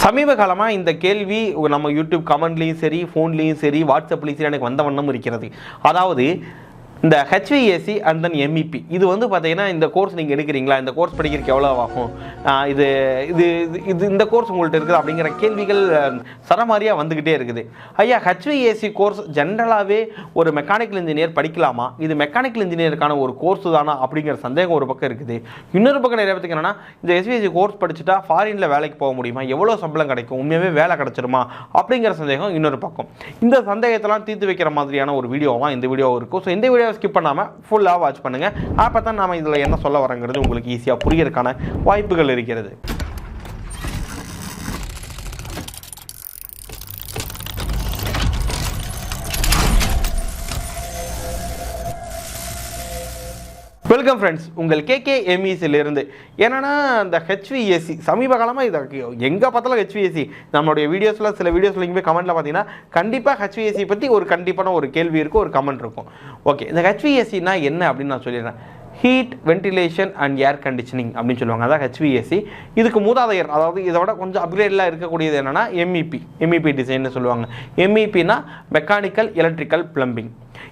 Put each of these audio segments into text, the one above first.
சமீப காலமாக இந்த கேள்வி நம்ம யூடியூப் கமெண்ட்லேயும் சரி, ஃபோன்லேயும் சரி, வாட்ஸ்அப்லேயும் சரி எனக்கு வந்த வண்ணம் இருக்கிறது. அதாவது இந்த ஹெச்விஏசி அண்ட் தென் எம்இபி இது வந்து பார்த்தீங்கன்னா இந்த கோர்ஸ் நீங்கள் எடுக்கிறீங்களா, இந்த கோர்ஸ் படிக்கிறதுக்கு எவ்வளோ ஆகும், இது இது இது இந்த கோர்ஸ் உங்கள்கிட்ட இருக்குது அப்படிங்கிற கேள்விகள் சரமாரியாக வந்துக்கிட்டே இருக்குது. ஐயா, ஹெச்விஏசி கோர்ஸ் ஜென்ரலாகவே ஒரு மெக்கானிக்கல் இன்ஜினியர் படிக்கலாமா, இது மெக்கானிக்கல் இன்ஜினியருக்கான ஒரு கோர்ஸ் தானா அப்படிங்கிற சந்தேகம் ஒரு பக்கம் இருக்குது. இன்னொரு பக்கம் நிறைய பேருக்கு என்னென்னா, இந்த ஹெச்விஏசி கோர்ஸ் படிச்சுட்டா ஃபாரினில் வேலைக்கு போக முடியுமா, எவ்வளோ சம்பளம் கிடைக்கும், உண்மையாகவே வேலை கிடச்சிருமா அப்படிங்கிற சந்தேகம் இன்னொரு பக்கம். இந்த சந்தேகத்தெல்லாம் தீர்த்து வைக்கிற மாதிரியான ஒரு வீடியோவாக இந்த வீடியோ இருக்கும். ஸோ இந்த வீடியோ ஸ்கிப் பண்ணாமல் ஃபுல்லாக வாட்ச் பண்ணுங்கள். அப்போ தான் நாம் இதில் என்ன சொல்ல வரங்கிறது உங்களுக்கு ஈஸியாக புரியறதுக்கான வாய்ப்புகள் இருக்கிறது. வெல்கம் ஃப்ரெண்ட்ஸ், உங்கள் KKMEஸிலிருந்து. என்னென்னா இந்த ஹெச்விஏசி சமீப காலமாக இது எங்கே பார்த்தாலும் ஹெச்விஏசி நம்மளுடைய வீடியோஸில் சில வீடியோஸில் இங்கே கமெண்ட்டில் பார்த்தீங்கன்னா கண்டிப்பாக ஹெச்விஏசி பற்றி ஒரு கண்டிப்பான ஒரு கேள்வி இருக்கும், ஒரு கமெண்ட் இருக்கும். ஓகே, இந்த ஹெச்விஏசினா என்ன அப்படின்னு நான் சொல்லிடுறேன். Heat, ventilation and air conditioning அப்படின்னு சொல்லுவாங்க. அதான் ஹெச்விஏசி. இதுக்கு மூதாதையர், அதாவது இதை விட கொஞ்சம் அப்கிரேட்லாம் இருக்கக்கூடியது என்னென்னா எம்இபி டிசைன்னு சொல்லுவாங்க. எம்இபினா மெக்கானிக்கல் எலக்ட்ரிக்கல் பிளம்பிங்.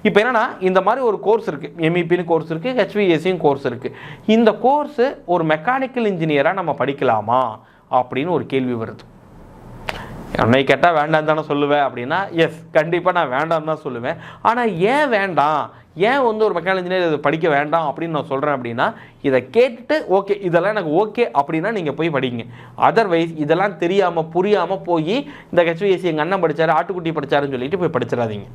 இப்போ என்னென்னா இந்த மாதிரி ஒரு கோர்ஸ் இருக்குது, எம்இபின்னு கோர்ஸ் இருக்குது, ஹெச்விஏசியும் கோர்ஸ் இருக்குது. இந்த கோர்ஸு ஒரு மெக்கானிக்கல் இன்ஜினியராக நம்ம படிக்கலாமா அப்படின்னு ஒரு கேள்வி வருது. என்னை கேட்டால் வேண்டாம் தானே சொல்லுவேன் அப்படின்னா, எஸ் கண்டிப்பாக நான் வேண்டாம் தான் சொல்லுவேன். ஆனால் ஏன் வேண்டாம், ஏன் வந்து ஒரு மெக்கானிக்கல் இன்ஜினியர் இதை படிக்க வேண்டாம் அப்படின்னு நான் சொல்கிறேன் அப்படின்னா, இதை கேட்டுட்டு ஓகே இதெல்லாம் எனக்கு ஓகே அப்படின்னா நீங்கள் போய் படிங்க. அதர்வைஸ் இதெல்லாம் தெரியாமல் புரியாமல் போய் இந்த ஹெச்விஏசி எங்கள் அண்ணன் படித்தார், ஆட்டுக்குட்டி படித்தாருன்னு சொல்லிட்டு போய் படிச்சிடாதீங்க.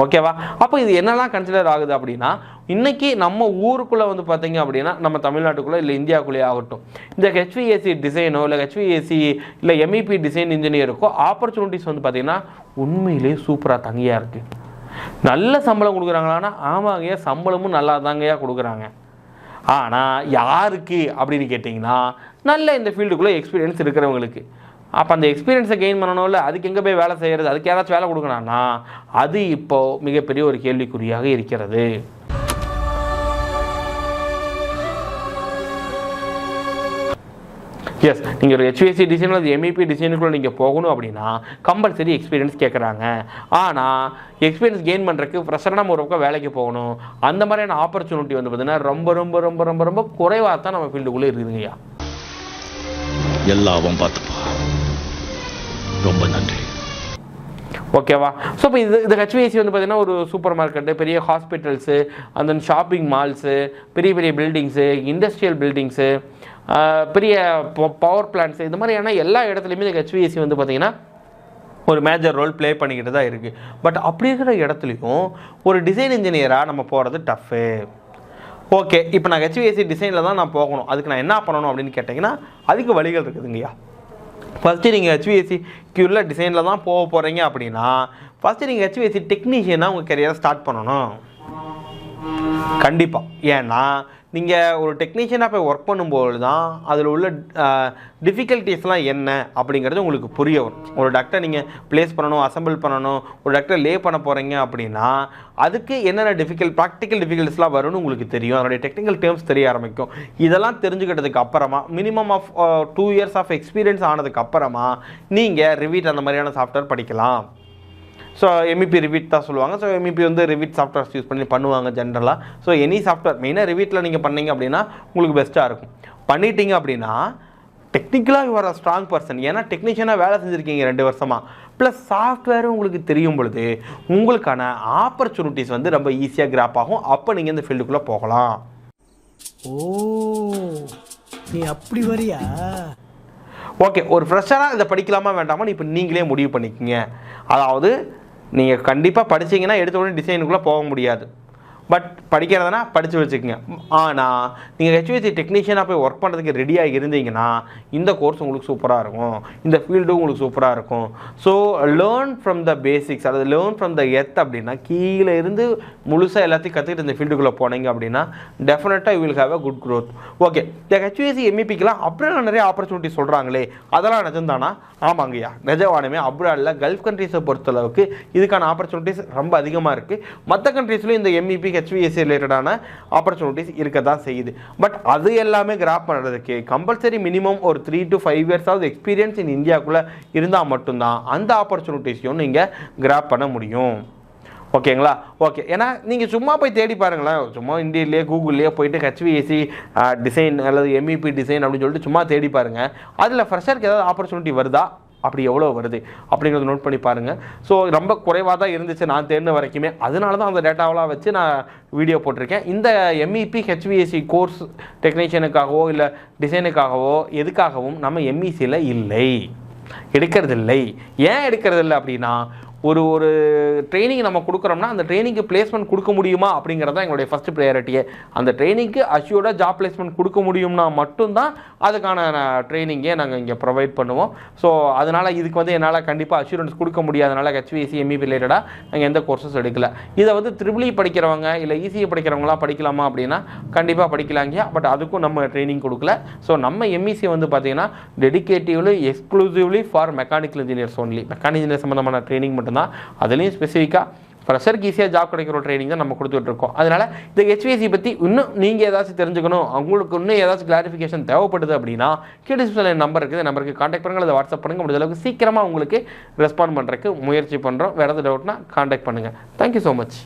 ஓகேவா? அப்போ இது என்னெல்லாம் கன்சிடர் ஆகுது அப்படின்னா, இன்றைக்கி நம்ம ஊருக்குள்ளே வந்து பார்த்தீங்க அப்படின்னா, நம்ம தமிழ்நாட்டுக்குள்ளே இல்லை இந்தியாவுக்குள்ளேயே ஆகட்டும், இந்த ஹெச்விஏசி டிசைனோ இல்லை ஹெச்விஏசி இல்லை எம்இபி டிசைன் இன்ஜினியருக்கோ ஆப்பர்ச்சுனிட்டிஸ் வந்து பார்த்திங்கன்னா உண்மையிலே சூப்பராக தங்கியாக இருக்குது. நல்ல சம்பளம் கொடுக்குறாங்களான்னா ஆமாங்கய்யா, சம்பளமும் நல்லா தாங்கய்யா கொடுக்குறாங்க. ஆனால் யாருக்கு அப்படின்னு கேட்டிங்கன்னா, நல்ல இந்த ஃபீல்டுக்குள்ளே எக்ஸ்பீரியன்ஸ் இருக்கிறவங்களுக்கு. அப்போ அந்த எக்ஸ்பீரியன்ஸை கெயின் பண்ணணும்ல, அதுக்கு எங்கே போய் வேலை செய்கிறது, அதுக்கு யாராச்சும் வேலை கொடுக்கணும்னா அது இப்போது மிகப்பெரிய ஒரு கேள்விக்குறியாக இருக்கிறது. எஸ், நீங்கள் ஒரு ஹெச்விஏசி டிசைன் அல்லது எம்இபி டிசைனுக்குள்ளே நீங்கள் போகணும் அப்படின்னா கம்பல்சரி எக்ஸ்பீரியன்ஸ் கேட்குறாங்க. ஆனால் எக்ஸ்பீரியன்ஸ் கெயின் பண்ணுறதுக்கு ஃப்ரெஷராக நம்ம ஒரு பக்கம் வேலைக்கு போகணும். அந்த மாதிரியான ஆப்பர்ச்சுனிட்டி வந்து பார்த்தீங்கன்னா ரொம்ப ரொம்ப ரொம்ப ரொம்ப ரொம்ப குறைவாக தான் நம்ம ஃபீல்டுக்குள்ளே இருக்குதுங்கய்யா. எல்லாவும் பார்த்துப்பா, ரொம்ப நன்றி. ஓகேவா? ஸோ இப்போ இது ஹெச்விஏசி வந்து பார்த்திங்கன்னா ஒரு சூப்பர் மார்க்கெட்டு, பெரிய ஹாஸ்பிட்டல்ஸு, அந்த ஷாப்பிங் மால்ஸு, பெரிய பெரிய பில்டிங்ஸு, இண்டஸ்ட்ரியல் பில்டிங்ஸு, பெரிய பவர் பிளான்ட்ஸு, இந்த மாதிரியான எல்லா இடத்துலையுமே இந்த ஹெச்விஏசி வந்து பார்த்திங்கன்னா ஒரு மேஜர் ரோல் ப்ளே பண்ணிக்கிட்டு தான் இருக்குது. பட் அப்படி இருக்கிற இடத்துலையும் ஒரு டிசைன் இன்ஜினியராக நம்ம போகிறது டஃப்பு. ஓகே, இப்போ நான் ஹெச்விஏசி டிசைனில் தான் நான் போகணும், அதுக்கு நான் என்ன பண்ணணும் அப்படின்னு கேட்டிங்கன்னா அதுக்கு வழிகள் இருக்குதுங்கய்யா. ஃபஸ்ட்டு நீங்கள் ஹெச்விஏசிக்கு உள்ள டிசைனில் தான் போக போகிறீங்க அப்படின்னா ஃபஸ்ட்டு நீங்கள் ஹெச்விஏசி டெக்னீஷியனாக உங்கள் கெரியரை ஸ்டார்ட் பண்ணணும் கண்டிப்பாக. ஏன்னா நீங்கள் ஒரு டெக்னீஷியனாக போய் ஒர்க் பண்ணும்போது தான் அதில் உள்ள டிஃபிகல்ட்டிஸ்லாம் என்ன அப்படிங்கிறது உங்களுக்கு புரிய வரும். ஒரு டாக்டரை நீங்கள் ப்ளேஸ் பண்ணணும், அசம்பிள் பண்ணணும், ஒரு டாக்டரை லே பண்ண போகிறீங்க அப்படின்னா அதுக்கு என்னென்ன ப்ராக்டிக்கல் டிஃபிகல்ட்டிஸ்லாம் வரும்னு உங்களுக்கு தெரியும். அதனுடைய டெக்னிக்கல் டேர்ம்ஸ் தெரிய ஆரம்பிக்கும். இதெல்லாம் தெரிஞ்சுக்கிட்டதுக்கு அப்புறமா minimum of 2 years of experience ஆனதுக்கு அப்புறமா நீங்கள் ரிவீட் அந்த மாதிரியான சாஃப்ட்வேர் படிக்கலாம். ஸோ எம்இபி ரிவீட் தான் சொல்லுவாங்க. ஸோ எம்இபி வந்து ரிவீட் சாஃப்ட்வேர்ஸ் யூஸ் பண்ணி பண்ணுவாங்க ஜென்ரலாக. ஸோ எனி சாஃப்ட்வேர் மெயினாக ரிவீட்டில் நீங்கள் பண்ணீங்க அப்படின்னா உங்களுக்கு பெஸ்ட்டாக இருக்கும். பண்ணிட்டீங்க அப்படின்னா டெக்னிக்கலாக வர ஸ்ட்ராங் பர்சன், ஏன்னா டெக்னீஷியனாக வேலை செஞ்சுருக்கீங்க 2 வருஷமாக, ப்ளஸ் சாஃப்ட்வேரும் உங்களுக்கு தெரியும் பொழுது உங்களுக்கான ஆப்பர்ச்சுனிட்டிஸ் வந்து ரொம்ப ஈஸியாக கிராப் ஆகும். அப்போ நீங்கள் இந்த ஃபீல்டுக்குள்ளே போகலாம். ஓ, நீ அப்படி வரியா? ஓகே, ஒரு ஃப்ரெஷராக இதை படிக்கலாமா வேண்டாமான்னு இப்போ நீங்களே முடிவு பண்ணிக்கோங்க. அதாவது நீங்கள் கண்டிப்பாக படித்தீங்கன்னா எடுத்த உடனே டிசைனுக்குள்ளே போக முடியாது. பட் படிக்கிறதுனா படித்து வச்சுக்கோங்க. ஆனால் நீங்கள் ஹெச்விஏசி டெக்னீஷியனாக போய் ஒர்க் பண்ணுறதுக்கு ரெடியாக இருந்தீங்கன்னா இந்த கோர்ஸ் உங்களுக்கு சூப்பராக இருக்கும், இந்த ஃபீல்டும் உங்களுக்கு சூப்பராக இருக்கும். So learn from the basics, அதாவது லேர்ன் ஃப்ரம் த எர்த் அப்படின்னா கீழே இருந்து முழுசாக எல்லாத்தையும் கற்றுக்கிட்டு இந்த ஃபீல்டுக்குள்ளே போனீங்க அப்படின்னா டெஃபினட்டாக you will have a good growth. Okay, இந்த ஹெச்விஏசி எம்இபிக்கெலாம் அப்ராடில் நிறைய ஆப்பர்ச்சுனிட்டி சொல்கிறாங்களே, அதெல்லாம் நிஜம்தானா? ஆமாங்கய்யா, நிஜவானுமே. அப்ராடில் கல்ஃப் கண்ட்ரீஸை பொறுத்தளவுக்கு இதுக்கான ஆப்பர்ச்சுனிட்டிஸ் ரொம்ப அதிகமாக இருக்குது. மற்ற கண்ட்ரீஸ்லையும் இந்த எம்இபி ஹெச்விஎஸ்சி ரிலேட்டடான ஆப்பர்ச்சுனிட்டிஸ் இருக்க தான் செய்யுது. பட் அது எல்லாமே கிராப் பண்ணுறதுக்கு கம்பல்சரி மினிமம் ஒரு 3 to 5 இயர்ஸாவது எக்ஸ்பீரியன்ஸ் இன் இந்தியாவுக்குள்ளே இருந்தால் மட்டும்தான் அந்த ஆப்பர்ச்சுனிட்டிஸையும் நீங்கள் கிராப் பண்ண முடியும். ஓகேங்களா? ஓகே. ஏன்னா நீங்கள் சும்மா போய் தேடி பாருங்களேன், சும்மா இந்தியிலே கூகுள்லேயே போயிட்டு ஹெச்விஎஸ்சி டிசைன் அல்லது எம்இபி டிசைன் அப்படின்னு சொல்லிட்டு சும்மா தேடி பாருங்கள். அதில் ஃப்ரெஷருக்கு ஏதாவது ஆப்பர்ச்சுனிட்டி வருதா, அப்படி எவ்வளோ வருது அப்படிங்கிறத நோட் பண்ணி பாருங்கள். ஸோ ரொம்ப குறைவாக தான் இருந்துச்சு நான் தேடின வரைக்குமே. அதனால தான் அந்த டேட்டாவெலாம் வச்சு நான் வீடியோ போட்டிருக்கேன். இந்த எம்இபி ஹெச்விஎஸ்சி கோர்ஸ் டெக்னீஷியனுக்காகவோ இல்லை டிசைனுக்காகவோ எதுக்காகவும் நம்ம எம்இசியில் இல்லை, எடுக்கிறதில்லை. ஏன் எடுக்கிறதில்லை அப்படின்னா, ஒரு ட்ரைனிங் நம்ம கொடுக்குறோம்னா அந்த ட்ரைனிங்க்கு பிளேஸ்மெண்ட் கொடுக்க முடியுமா அப்படிங்கிறது தான் எங்களுடைய ஃபஸ்ட்டு ப்ரையாரிட்டியே. அந்த ட்ரைனிங்க்கு அஷ்யூர்டாக ஜாப் பிளேஸ்மெண்ட் கொடுக்க முடியும்னா மட்டும்தான் அதுக்கான ட்ரைனிங்கே நாங்கள் இங்கே ப்ரொவைட் பண்ணுவோம். ஸோ அதனால் இதுக்கு வந்து என்னால் கண்டிப்பாக அஷ்யூரன்ஸ் கொடுக்க முடியாதனால ஹெச்விஎஸ்சி எம்இபி ரிலேட்டடாக நாங்கள் எந்த கோர்ஸஸ் எடுக்கல. இதை வந்து ட்ரிபிள் இ படிக்கிறவங்க இல்லை இசிஇ படிக்கிறவங்களாம் படிக்கலாமா அப்படின்னா கண்டிப்பாக படிக்கலாங்க. பட் அதுக்கும் நம்ம ட்ரைனிங் கொடுக்கல. ஸோ நம்ம எம்இசி வந்து பார்த்தீங்கன்னா dedicatively exclusively for mechanical engineers only. Mechanical engineer சம்மந்தமான ட்ரைனிங் மட்டும் தான். அதுலேயும் ஸ்பெசிஃபிக்காக ஃப்ரெஷருக்கு ஈஸியாக ஜாப் கிடைக்கிற ட்ரைனிங் தான் நம்ம கொடுத்துட்ருக்கோம். அதனால் இந்த ஹெச்விஎஸ்சி பற்றி இன்னும் நீங்கள் ஏதாச்சும் தெரிஞ்சுக்கணும், உங்களுக்கு இன்னும் ஏதாச்சும் கிளாரிஃபிகேஷன் தேவைப்படுது அப்படின்னா டிஸ்கிரிப்ஷனில் நம்பர் இருக்குது, நம்பருக்கு காண்டாக்ட் பண்ணுங்கள், அதை வாட்ஸ்அப் பண்ணுங்கள். முடிஞ்ச அளவுக்கு சீக்கிரமாக உங்களுக்கு ரெஸ்பாண்ட் பண்ணுறதுக்கு முயற்சி பண்ணுறோம். வேறு ஏதாவது டவுட்னா காண்டாக்ட் பண்ணுங்கள். Thank you so much.